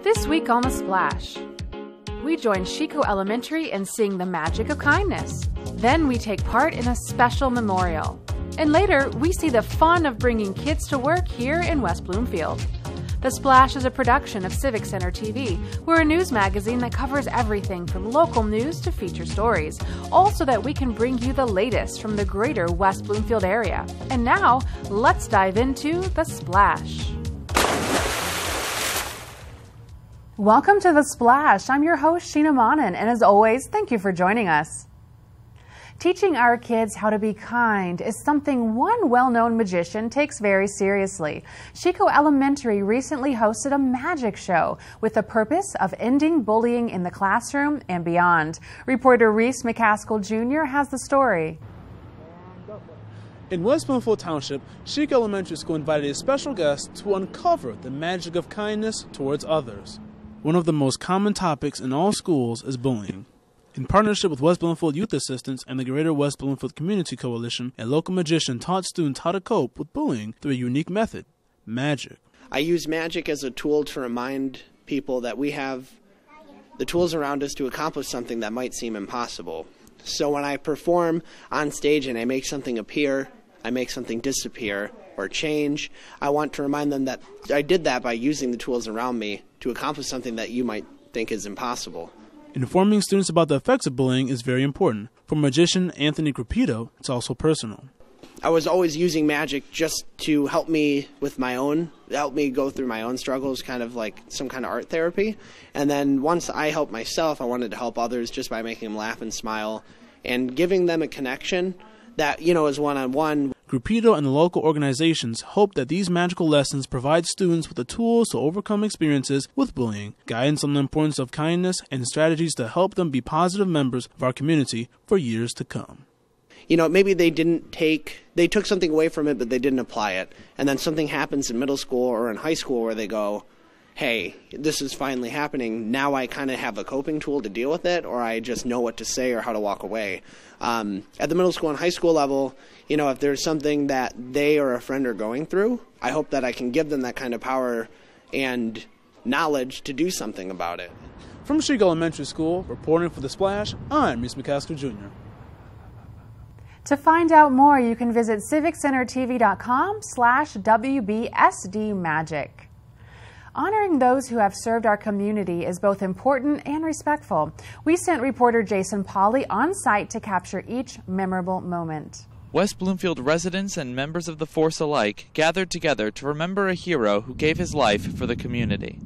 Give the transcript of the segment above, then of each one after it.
This week on The Splash, we join Chico Elementary in seeing the magic of kindness. Then we take part in a special memorial. And later, we see the fun of bringing kids to work here in West Bloomfield. The Splash is a production of Civic Center TV. We're a news magazine that covers everything from local news to feature stories, all so that we can bring you the latest from the greater West Bloomfield area. And now, let's dive into The Splash. Welcome to The Splash. I'm your host, Sheena Monnin, and as always, thank you for joining us. Teaching our kids how to be kind is something one well-known magician takes very seriously. Chico Elementary recently hosted a magic show with the purpose of ending bullying in the classroom and beyond. Reporter Reese McCaskill Jr. has the story. In West Bloomfield Township, Chico Elementary School invited a special guest to uncover the magic of kindness towards others. One of the most common topics in all schools is bullying. In partnership with West Bloomfield Youth Assistance and the Greater West Bloomfield Community Coalition, a local magician taught students how to cope with bullying through a unique method, magic. I use magic as a tool to remind people that we have the tools around us to accomplish something that might seem impossible. So when I perform on stage and I make something appear, I make something disappear or change, I want to remind them that I did that by using the tools around me to accomplish something that you might think is impossible. Informing students about the effects of bullying is very important. For magician Anthony Gruppito, it's also personal. I was always using magic just to help me go through my own struggles, kind of like some kind of art therapy. And then once I helped myself, I wanted to help others just by making them laugh and smile and giving them a connection that, is one-on-one. Gruppito and the local organizations hope that these magical lessons provide students with the tools to overcome experiences with bullying, guidance on the importance of kindness, and strategies to help them be positive members of our community for years to come. Maybe they took something away from it, but they didn't apply it. And then something happens in middle school or in high school where they go, hey, this is finally happening. Now I kind of have a coping tool to deal with it, or I just know what to say or how to walk away. At the middle school and high school level, if there's something that they or a friend are going through, I hope that I can give them that kind of power and knowledge to do something about it. From Chico Elementary School, reporting for The Splash, I'm Reese McCaskill Jr. To find out more, you can visit civiccentertv.com/WBSDmagic. Honoring those who have served our community is both important and respectful. We sent reporter Jason Pauly on site to capture each memorable moment. West Bloomfield residents and members of the force alike gathered together to remember a hero who gave his life for the community.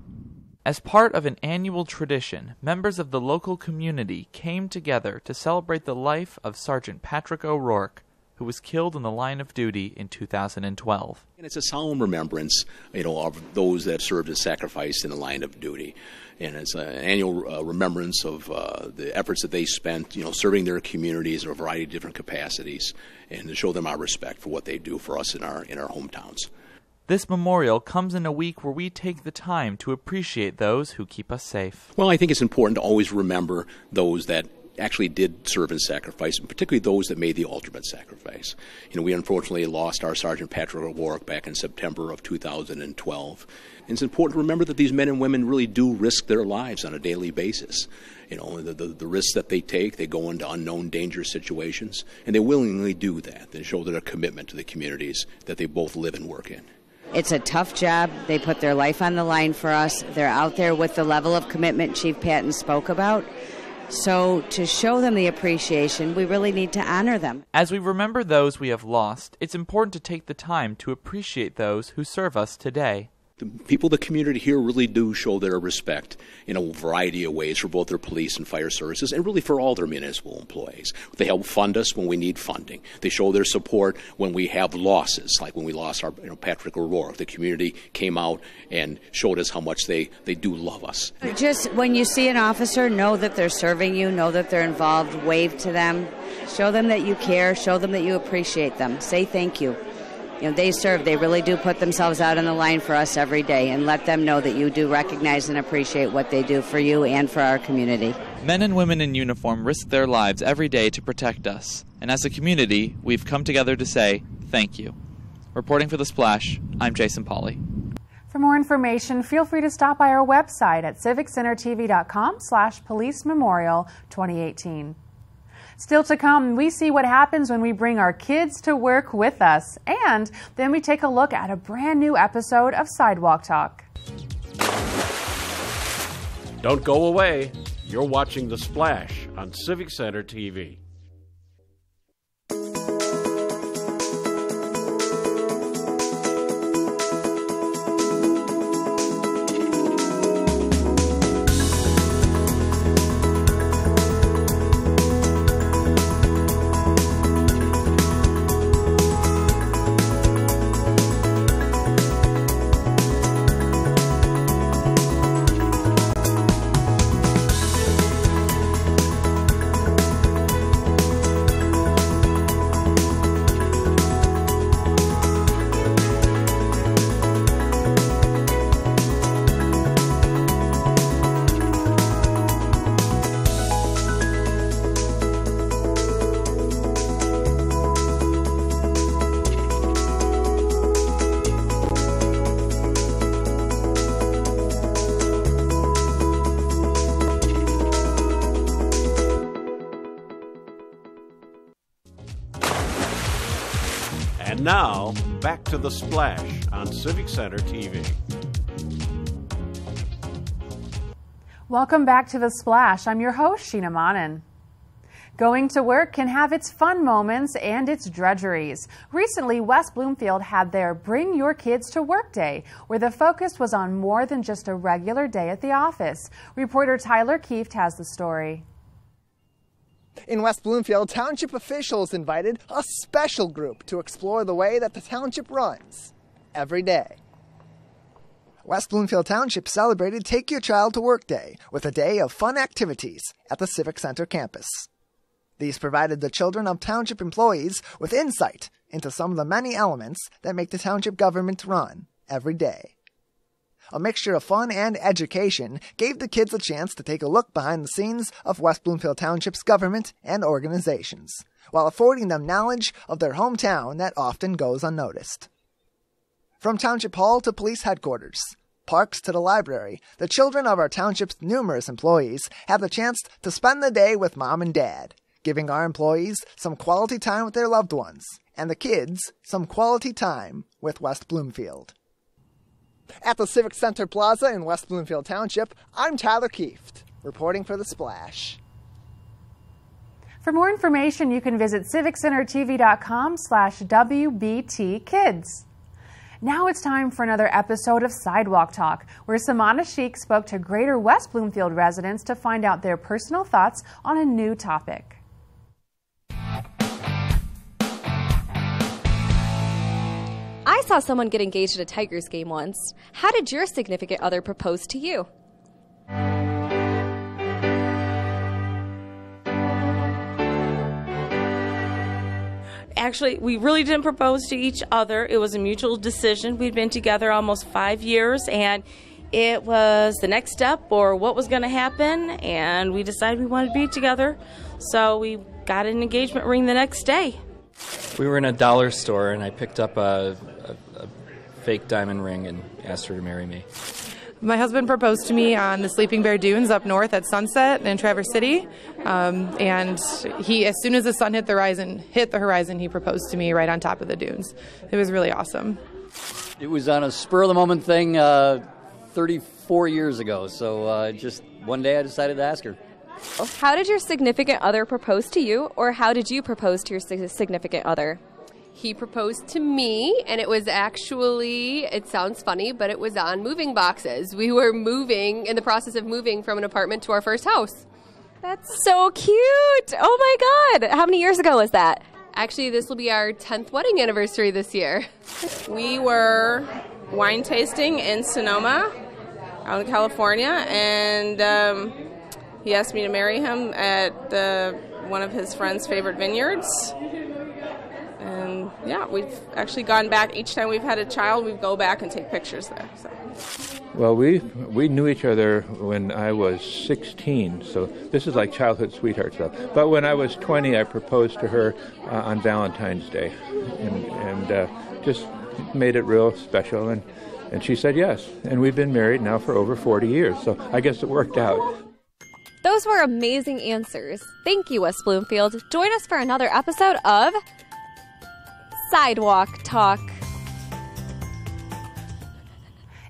As part of an annual tradition, members of the local community came together to celebrate the life of Sergeant Patrick O'Rourke, who was killed in the line of duty in 2012. And it's a solemn remembrance, of those that served as sacrifice in the line of duty. And it's an annual remembrance of the efforts that they spent, serving their communities in a variety of different capacities, and to show them our respect for what they do for us in our hometowns. This memorial comes in a week where we take the time to appreciate those who keep us safe. Well, I think it's important to always remember those that actually did serve and sacrifice, and particularly those that made the ultimate sacrifice. We unfortunately lost our Sergeant Patrick O'Rourke back in September of 2012. And it's important to remember that these men and women really do risk their lives on a daily basis. The risks that they take, they go into unknown, dangerous situations, and they willingly do that. They show their commitment to the communities that they both live and work in. It's a tough job. They put their life on the line for us. They're out there with the level of commitment Chief Patton spoke about. So to show them the appreciation, we really need to honor them. As we remember those we have lost, it's important to take the time to appreciate those who serve us today. The people of the community here really do show their respect in a variety of ways for both their police and fire services, and really for all their municipal employees. They help fund us when we need funding. They show their support when we have losses, like when we lost our Patrick O'Rourke. The community came out and showed us how much they do love us. Just when you see an officer, know that they're serving you, know that they're involved, wave to them, show them that you care, show them that you appreciate them, say thank you. They serve. They really do put themselves out on the line for us every day, and let them know that you do recognize and appreciate what they do for you and for our community. Men and women in uniform risk their lives every day to protect us, and as a community, we've come together to say thank you. Reporting for The Splash, I'm Jason Pauly. For more information, feel free to stop by our website at civiccentertv.com/Police Memorial 2018. Still to come, we see what happens when we bring our kids to work with us, and then we take a look at a brand new episode of Sidewalk Talk. Don't go away. You're watching The Splash on Civic Center TV. And now, back to The Splash on Civic Center TV. Welcome back to The Splash. I'm your host, Sheena Monnin. Going to work can have its fun moments and its drudgeries. Recently, West Bloomfield had their Bring Your Kids to Work Day, where the focus was on more than just a regular day at the office. Reporter Tyler Kieft has the story. In West Bloomfield, township officials invited a special group to explore the way that the township runs every day. West Bloomfield Township celebrated Take Your Child to Work Day with a day of fun activities at the Civic Center campus. These provided the children of township employees with insight into some of the many elements that make the township government run every day. A mixture of fun and education gave the kids a chance to take a look behind the scenes of West Bloomfield Township's government and organizations, while affording them knowledge of their hometown that often goes unnoticed. From Township Hall to police headquarters, parks to the library, the children of our township's numerous employees have the chance to spend the day with Mom and Dad, giving our employees some quality time with their loved ones, and the kids some quality time with West Bloomfield. At the Civic Center Plaza in West Bloomfield Township, I'm Tyler Kieft, reporting for The Splash. For more information, you can visit civiccentertv.com/WBTKids. Now it's time for another episode of Sidewalk Talk, where Samana Sheik spoke to Greater West Bloomfield residents to find out their personal thoughts on a new topic. I saw someone get engaged at a Tigers game once. How did your significant other propose to you? Actually, we really didn't propose to each other. It was a mutual decision. We'd been together almost 5 years, and it was the next step or what was going to happen, and we decided we wanted to be together. So we got an engagement ring the next day. We were in a dollar store, and I picked up a fake diamond ring and asked her to marry me. My husband proposed to me on the Sleeping Bear Dunes up north at Sunset in Traverse City, and he, as soon as the sun hit the horizon, he proposed to me right on top of the dunes. It was really awesome. It was on a spur-of-the-moment thing 34 years ago, so just one day I decided to ask her. How did your significant other propose to you, or how did you propose to your significant other? He proposed to me, and it was actually, it sounds funny, but it was on moving boxes. We were moving, in the process of moving from an apartment to our first house. That's so cute! Oh my God! How many years ago was that? Actually, this will be our 10th wedding anniversary this year. We were wine tasting in Sonoma, out in California, and he asked me to marry him at one of his friend's favorite vineyards. And yeah, we've actually gone back. Each time we've had a child, we go back and take pictures there. So. Well, we knew each other when I was 16, so this is like childhood sweetheart stuff. But when I was 20, I proposed to her on Valentine's Day, and just made it real special. And And she said yes. And we've been married now for over 40 years, so I guess it worked out. Those were amazing answers. Thank you, West Bloomfield. Join us for another episode of Sidewalk Talk.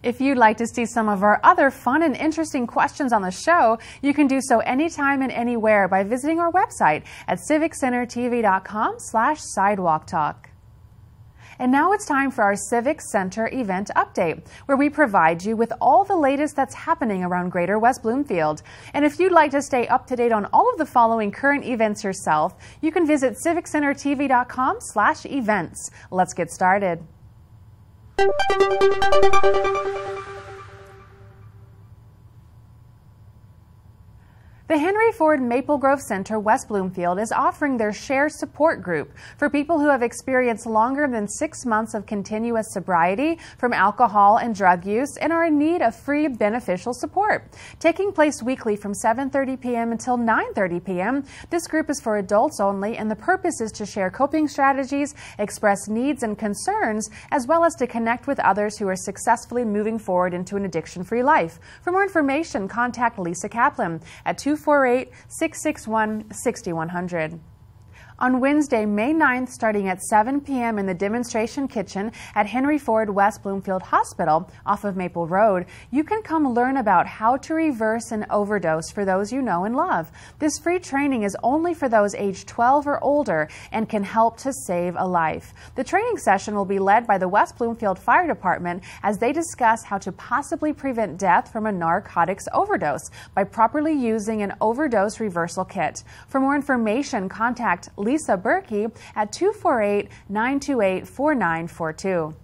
If you'd like to see some of our other fun and interesting questions on the show, you can do so anytime and anywhere by visiting our website at civiccentertv.com/sidewalktalk. And now it's time for our Civic Center event update, where we provide you with all the latest that's happening around Greater West Bloomfield. And if you'd like to stay up to date on all of the following current events yourself, you can visit civiccentertv.com/events. Let's get started. The Henry Ford Maple Grove Center West Bloomfield is offering their Share Support Group for people who have experienced longer than 6 months of continuous sobriety from alcohol and drug use and are in need of free beneficial support. Taking place weekly from 7:30 p.m. until 9:30 p.m., this group is for adults only, and the purpose is to share coping strategies, express needs and concerns, as well as to connect with others who are successfully moving forward into an addiction-free life. For more information, contact Lisa Kaplan at 248-661-6100. On Wednesday, May 9th, starting at 7 p.m. in the demonstration kitchen at Henry Ford West Bloomfield Hospital off of Maple Road, you can come learn about how to reverse an overdose for those you know and love. This free training is only for those aged 12 or older and can help to save a life. The training session will be led by the West Bloomfield Fire Department as they discuss how to possibly prevent death from a narcotics overdose by properly using an overdose reversal kit. For more information, contact Lisa Berkey at 248-928-4942.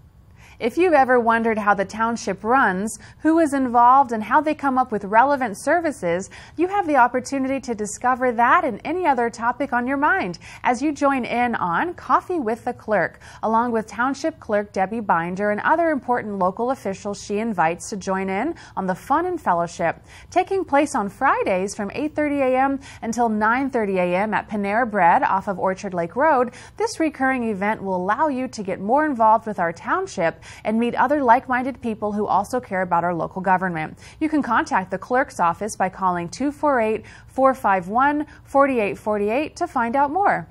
If you've ever wondered how the township runs, who is involved, and how they come up with relevant services, you have the opportunity to discover that and any other topic on your mind as you join in on Coffee with the Clerk, along with Township Clerk Debbie Binder and other important local officials she invites to join in on the fun and fellowship. Taking place on Fridays from 8:30 a.m. until 9:30 a.m. at Panera Bread off of Orchard Lake Road, this recurring event will allow you to get more involved with our township and meet other like-minded people who also care about our local government. You can contact the clerk's office by calling 248-451-4848 to find out more.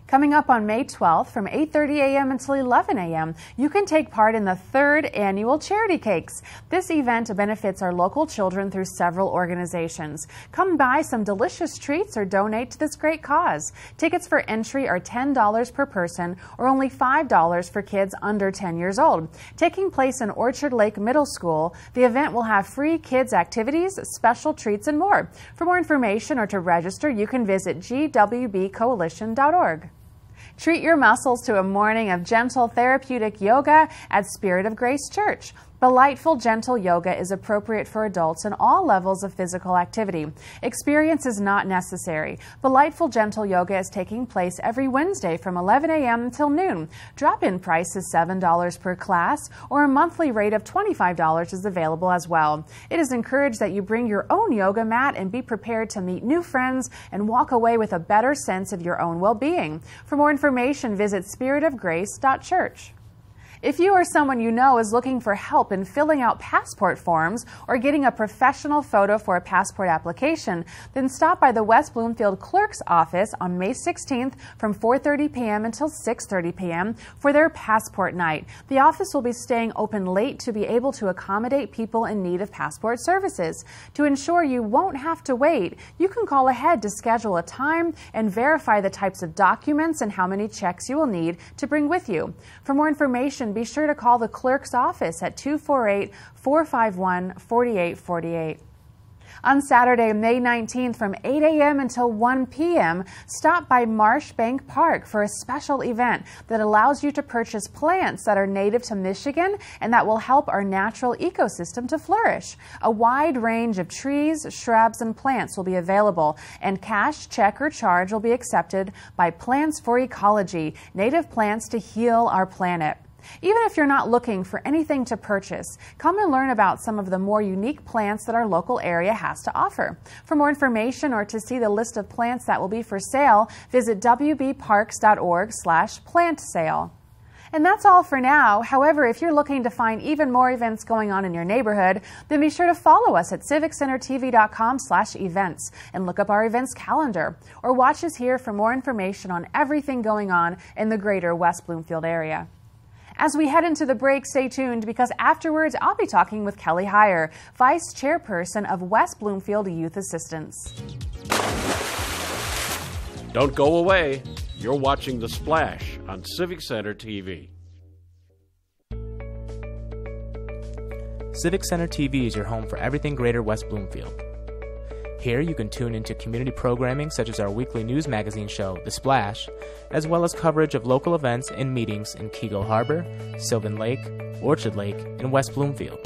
Coming up on May 12th from 8:30 a.m. until 11 a.m., you can take part in the 3rd annual Charity Cakes. This event benefits our local children through several organizations. Come buy some delicious treats or donate to this great cause. Tickets for entry are $10 per person or only $5 for kids under 10 years old. Taking place in Orchard Lake Middle School, the event will have free kids activities, special treats, and more. For more information or to register, you can visit gwbcoalition.org. Treat your muscles to a morning of gentle therapeutic yoga at Spirit of Grace Church. Delightful, gentle yoga is appropriate for adults in all levels of physical activity. Experience is not necessary. Delightful, gentle yoga is taking place every Wednesday from 11 a.m. until noon. Drop-in price is $7 per class, or a monthly rate of $25 is available as well. It is encouraged that you bring your own yoga mat and be prepared to meet new friends and walk away with a better sense of your own well-being. For more information, visit spiritofgrace.church. If you or someone you know is looking for help in filling out passport forms or getting a professional photo for a passport application, then stop by the West Bloomfield Clerk's office on May 16th from 4:30 p.m. until 6:30 p.m. for their passport night. The office will be staying open late to be able to accommodate people in need of passport services. To ensure you won't have to wait, you can call ahead to schedule a time and verify the types of documents and how many checks you will need to bring with you. For more information, be sure to call the clerk's office at 248-451-4848. On Saturday, May 19th from 8 a.m. until 1 p.m., stop by Marshbank Park for a special event that allows you to purchase plants that are native to Michigan and that will help our natural ecosystem to flourish. A wide range of trees, shrubs, and plants will be available, and cash, check, or charge will be accepted by Plants for Ecology, native plants to heal our planet. Even if you're not looking for anything to purchase, come and learn about some of the more unique plants that our local area has to offer. For more information or to see the list of plants that will be for sale, visit wbparks.org/plant sale. And that's all for now. However, if you're looking to find even more events going on in your neighborhood, then be sure to follow us at civiccentertv.com/events and look up our events calendar, or watch us here for more information on everything going on in the greater West Bloomfield area. As we head into the break, stay tuned, because afterwards I'll be talking with Kelly Hyer, Vice-Chairperson of West Bloomfield Youth Assistance. Don't go away. You're watching The Splash on Civic Center TV. Civic Center TV is your home for everything greater West Bloomfield. Here you can tune into community programming such as our weekly news magazine show, The Splash, as well as coverage of local events and meetings in Keego Harbor, Sylvan Lake, Orchard Lake, and West Bloomfield.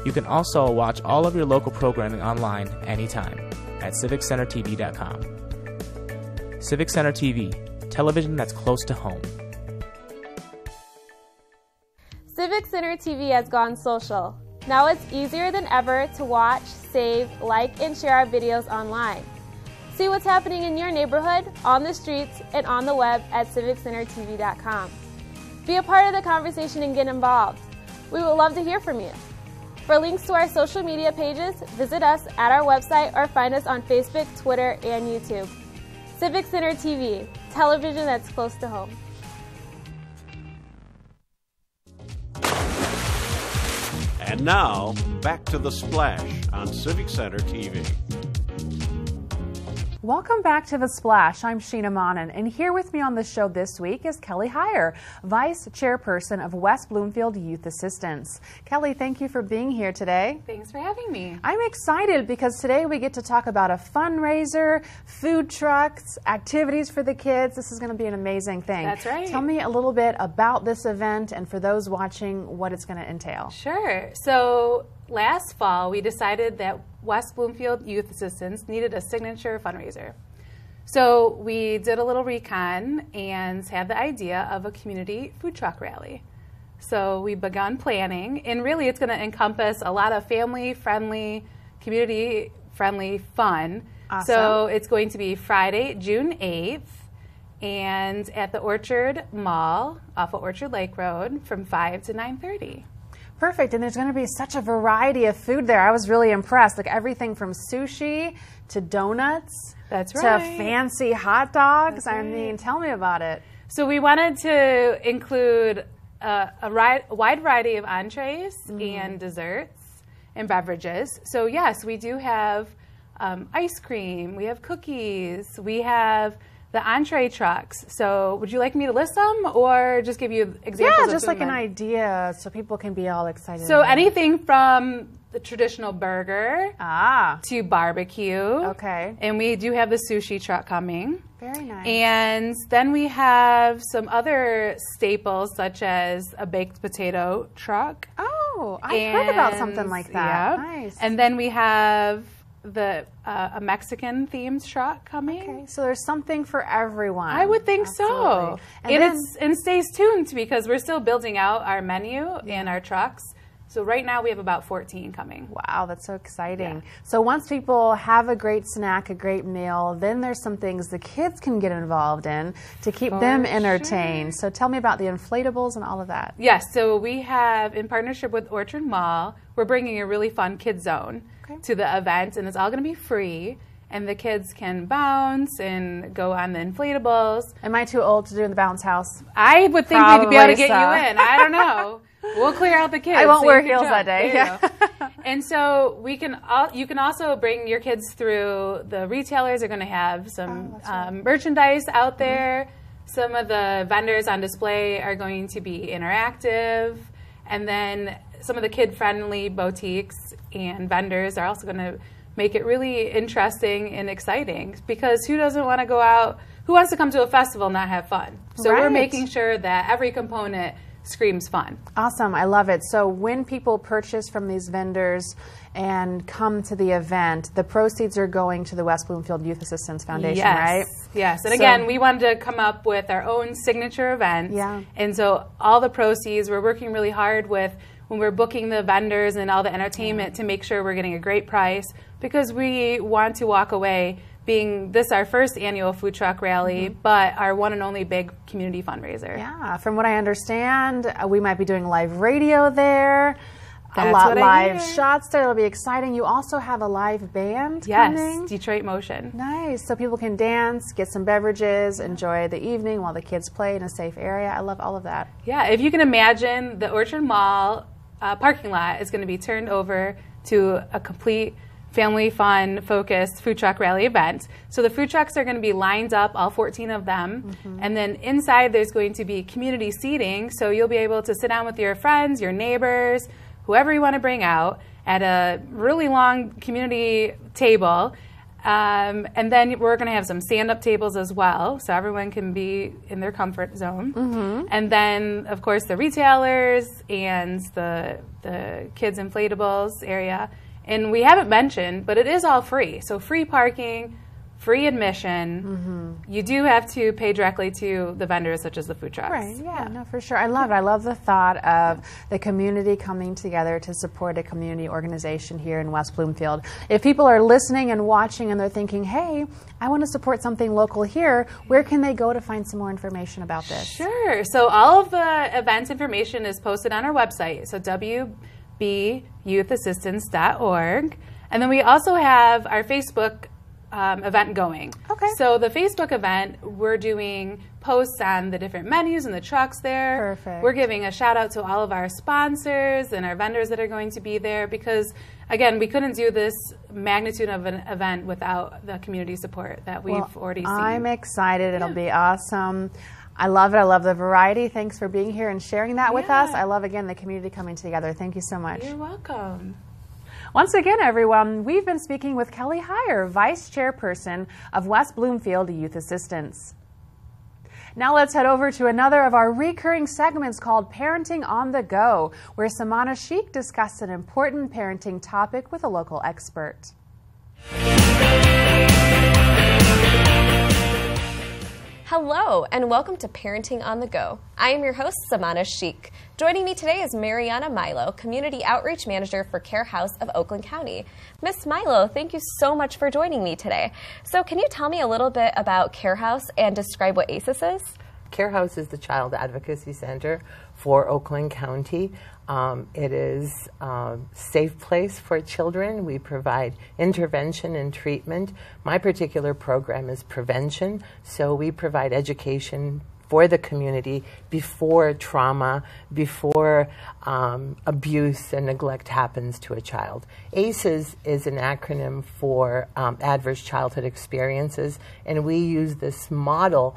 You can also watch all of your local programming online anytime at civiccentertv.com. Civic Center TV, television that's close to home. Civic Center TV has gone social. Now it's easier than ever to watch, save, like, and share our videos online. See what's happening in your neighborhood, on the streets, and on the web at civiccentertv.com. Be a part of the conversation and get involved. We would love to hear from you. For links to our social media pages, visit us at our website or find us on Facebook, Twitter, and YouTube. Civic Center TV, television that's close to home. And now, back to The Splash on Civic Center TV. Welcome back to The Splash. I'm Sheena Monnin, and here with me on the show this week is Kelly Hyer, Vice-Chairperson of West Bloomfield Youth Assistance. Kelly, thank you for being here today. Thanks for having me. I'm excited because today we get to talk about a fundraiser, food trucks, activities for the kids. This is going to be an amazing thing. That's right. Tell me a little bit about this event, and for those watching, what it's going to entail. Sure. So last fall, we decided that West Bloomfield Youth Assistance needed a signature fundraiser. So we did a little recon and had the idea of a community food truck rally. So we begun planning, and really it's going to encompass a lot of family-friendly, community-friendly fun. Awesome. So it's going to be Friday, June 8th, and at the Orchard Mall off of Orchard Lake Road from 5 to 9:30. Perfect, and there's going to be such a variety of food there. I was really impressed, like everything from sushi to donuts. That's to right. fancy hot dogs. That's I right. mean, tell me about it. So we wanted to include a wide variety of entrees and desserts and beverages. So yes, we do have ice cream, we have cookies, we have the entree trucks. So would you like me to list them or just give you examples? Yeah, just like an idea so people can be all excited. So anything from the traditional burger to barbecue. Okay. And we do have the sushi truck coming. Very nice. And then we have some other staples such as a baked potato truck. Oh, I heard about something like that. Yeah. Nice. And then we have a Mexican themed truck coming. Okay, so there's something for everyone. I would think so. And stays tuned because we're still building out our menu and our trucks. So right now we have about 14 coming. Wow, that's so exciting. Yeah. So once people have a great snack, a great meal, then there's some things the kids can get involved in to keep them entertained. Sure. So tell me about the inflatables and all of that. Yes, so we have, in partnership with Orchard Mall, we're bringing a really fun kid zone to the event, and it's all going to be free. And the kids can bounce and go on the inflatables. Am I too old to do in the bounce house? I would think we'd be able to get you in. I don't know. We'll clear out the kids. I won't wear heels that day. Yeah. And so you can also bring your kids through. The retailers are going to have some merchandise out there. Some of the vendors on display are going to be interactive. And then some of the kid-friendly boutiques and vendors are also going to make it really interesting and exciting, because who doesn't want to go out, who wants to come to a festival and not have fun? So we're making sure that every component screams fun. Awesome, I love it. So when people purchase from these vendors and come to the event, the proceeds are going to the West Bloomfield Youth Assistance Foundation, right? Yes, and again, we wanted to come up with our own signature event. Yeah. And so all the proceeds, we're working really hard with when we're booking the vendors and all the entertainment to make sure we're getting a great price, because we want to walk away being this our first annual food truck rally, but our one and only big community fundraiser. Yeah, from what I understand, we might be doing live radio there. That's a lot what I live hear. shots there. It'll be exciting. You also have a live band Yes, coming. Detroit Motion. Nice. So people can dance, get some beverages, enjoy the evening while the kids play in a safe area. I love all of that. Yeah, if you can imagine, the Orchard Mall parking lot is going to be turned over to a complete family fun focused food truck rally event. So the food trucks are going to be lined up, all 14 of them, and then inside there's going to be community seating, so you'll be able to sit down with your friends, your neighbors, whoever you want to bring out at a really long community table. And then we're going to have some stand-up tables as well, so everyone can be in their comfort zone. And then, of course, the retailers and the kids' inflatables area. And we haven't mentioned, but it is all free. So free parking, free admission. You do have to pay directly to the vendors, such as the food trucks. Right, yeah, no, for sure. I love it. I love the thought of the community coming together to support a community organization here in West Bloomfield. If people are listening and watching and they're thinking, hey, I want to support something local here, where can they go to find some more information about this? Sure. So all of the event information is posted on our website, so wbyouthassistance.org. And then we also have our Facebook event going. Okay. So the Facebook event, we're doing posts on the different menus and the trucks there. Perfect. We're giving a shout out to all of our sponsors and our vendors that are going to be there because, again, we couldn't do this magnitude of an event without the community support that we've already seen. I'm excited. It'll be awesome. I love it. I love the variety. Thanks for being here and sharing that with us. I love, again, the community coming together. Thank you so much. You're welcome. Once again, everyone, we've been speaking with Kelly Hyer, Vice-Chairperson of West Bloomfield Youth Assistance. Now let's head over to another of our recurring segments called Parenting on the Go, where Samana Sheikh discussed an important parenting topic with a local expert. Hello, and welcome to Parenting on the Go. I am your host, Samana Sheikh. Joining me today is Mariana Milo, Community Outreach Manager for Care House of Oakland County. Miss Milo, thank you so much for joining me today. So can you tell me a little bit about Care House and describe what ACES is? Care House is the Child Advocacy Center for Oakland County. It is a safe place for children. We provide intervention and treatment. My particular program is prevention, so we provide education for the community before trauma, before abuse and neglect happens to a child. ACEs is an acronym for Adverse Childhood Experiences, and we use this model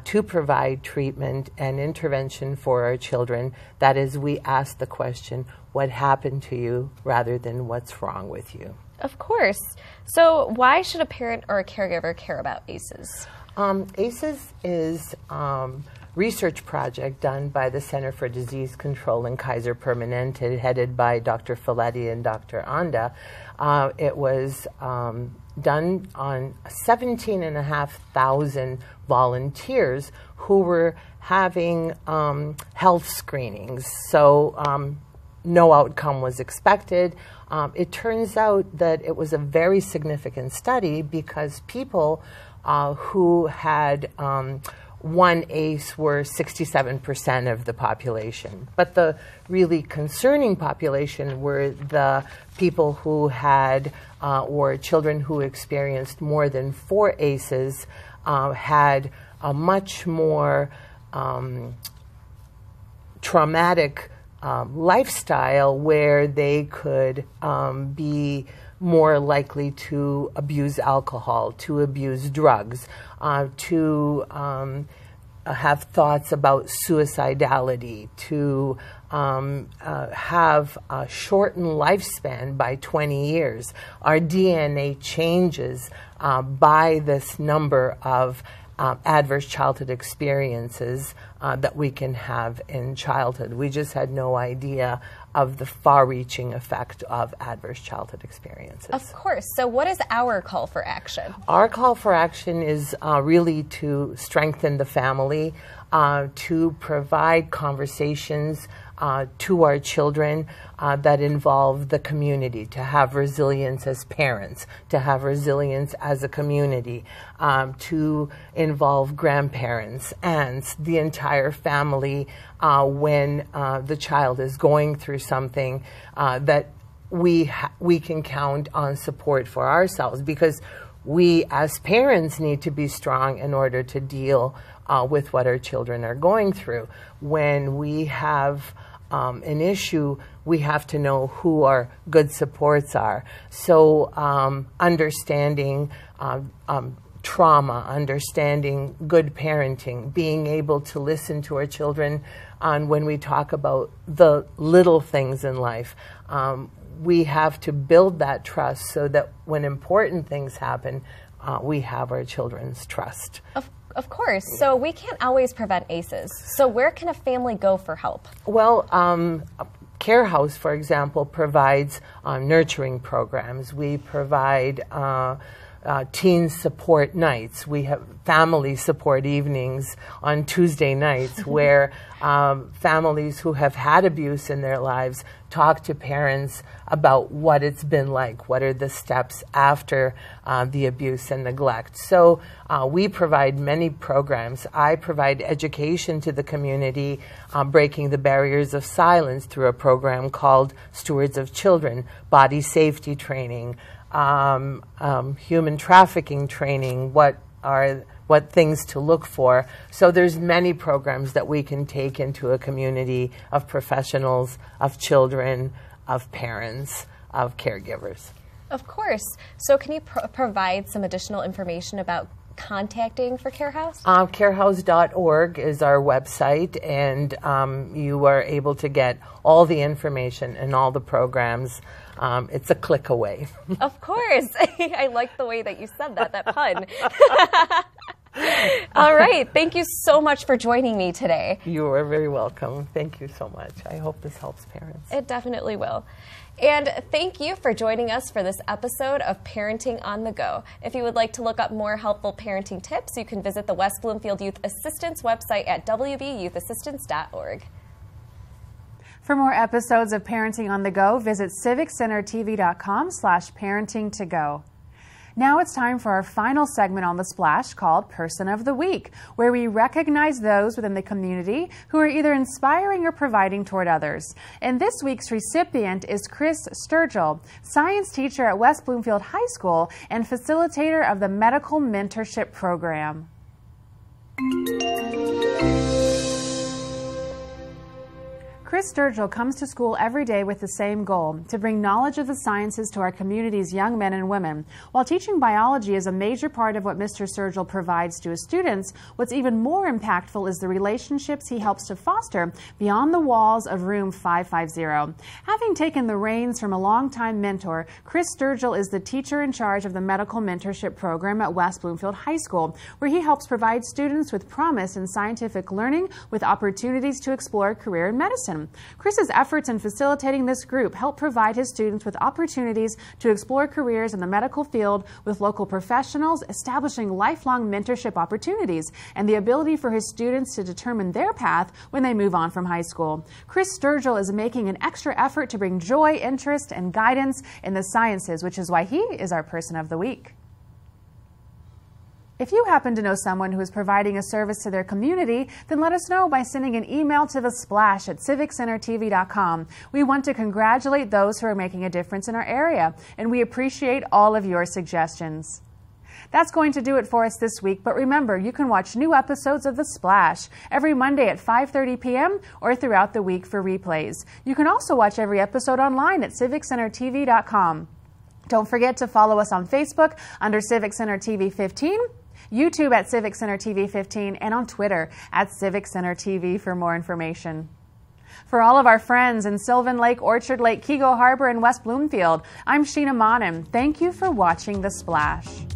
to provide treatment and intervention for our children. That is, we ask the question, what happened to you, rather than what's wrong with you. Of course. So why should a parent or a caregiver care about ACEs? ACEs is a research project done by the Center for Disease Control in Kaiser Permanente, headed by Dr. Folletti and Dr. Anda. It was done on 17,500 volunteers who were having health screenings. So no outcome was expected. It turns out that it was a very significant study because people who had one ACE were 67% of the population. But the really concerning population were the people who had, or children who experienced more than 4 ACEs, had a much more traumatic lifestyle where they could be more likely to abuse alcohol, to abuse drugs, to have thoughts about suicidality, to have a shortened lifespan by 20 years. Our DNA changes by this number of adverse childhood experiences that we can have in childhood. We just had no idea of the far-reaching effect of adverse childhood experiences. Of course. So what is our call for action? Our call for action is really to strengthen the family, to provide conversations to our children that involve the community, to have resilience as parents, to have resilience as a community, to involve grandparents, aunts, the entire family when the child is going through something that we can count on support for ourselves, because we as parents need to be strong in order to deal with what our children are going through. When we have an issue, we have to know who our good supports are. So understanding trauma, understanding good parenting, being able to listen to our children on when we talk about the little things in life. We have to build that trust so that when important things happen, we have our children's trust. Of course. So we can't always prevent ACEs. So where can a family go for help? Well, Care House, for example, provides nurturing programs. We provide teen support nights. We have family support evenings on Tuesday nights where families who have had abuse in their lives talk to parents about what it's been like, what are the steps after the abuse and neglect. So we provide many programs. I provide education to the community, breaking the barriers of silence through a program called Stewards of Children, body safety training, human trafficking training, what things to look for. So there's many programs that we can take into a community of professionals, of children, of parents, of caregivers. Of course. So can you provide some additional information about contacting for Care House? Carehouse.org is our website, and you are able to get all the information and all the programs. It's a click away. Of course. I like the way that you said that pun. All right. Thank you so much for joining me today. You are very welcome. Thank you so much. I hope this helps parents. It definitely will. And thank you for joining us for this episode of Parenting on the Go. If you would like to look up more helpful parenting tips, you can visit the West Bloomfield Youth Assistance website at wbyouth.assistance.org. For more episodes of Parenting on the Go, visit civiccentertv.com/parenting-to-go. Now it's time for our final segment on The Splash called Person of the Week, where we recognize those within the community who are either inspiring or providing toward others. And this week's recipient is Chris Sturgill, science teacher at West Bloomfield High School and facilitator of the Medical Mentorship Program. Chris Sturgill comes to school every day with the same goal, to bring knowledge of the sciences to our community's young men and women. While teaching biology is a major part of what Mr. Sturgill provides to his students, what's even more impactful is the relationships he helps to foster beyond the walls of room 550. Having taken the reins from a longtime mentor, Chris Sturgill is the teacher in charge of the Medical Mentorship Program at West Bloomfield High School, where he helps provide students with promise in scientific learning with opportunities to explore a career in medicine. Chris's efforts in facilitating this group help provide his students with opportunities to explore careers in the medical field with local professionals, establishing lifelong mentorship opportunities, and the ability for his students to determine their path when they move on from high school. Chris Sturgill is making an extra effort to bring joy, interest, and guidance in the sciences, which is why he is our Person of the Week. If you happen to know someone who is providing a service to their community, then let us know by sending an email to thesplash@civiccentertv.com. We want to congratulate those who are making a difference in our area, and we appreciate all of your suggestions. That's going to do it for us this week, but remember, you can watch new episodes of The Splash every Monday at 5:30 p.m. or throughout the week for replays. You can also watch every episode online at civiccentertv.com. Don't forget to follow us on Facebook under Civic Center TV 15, YouTube at Civic Center TV 15, and on Twitter at Civic Center TV for more information. For all of our friends in Sylvan Lake, Orchard Lake, Keego Harbor, and West Bloomfield, I'm Sheena Monnin. Thank you for watching The Splash.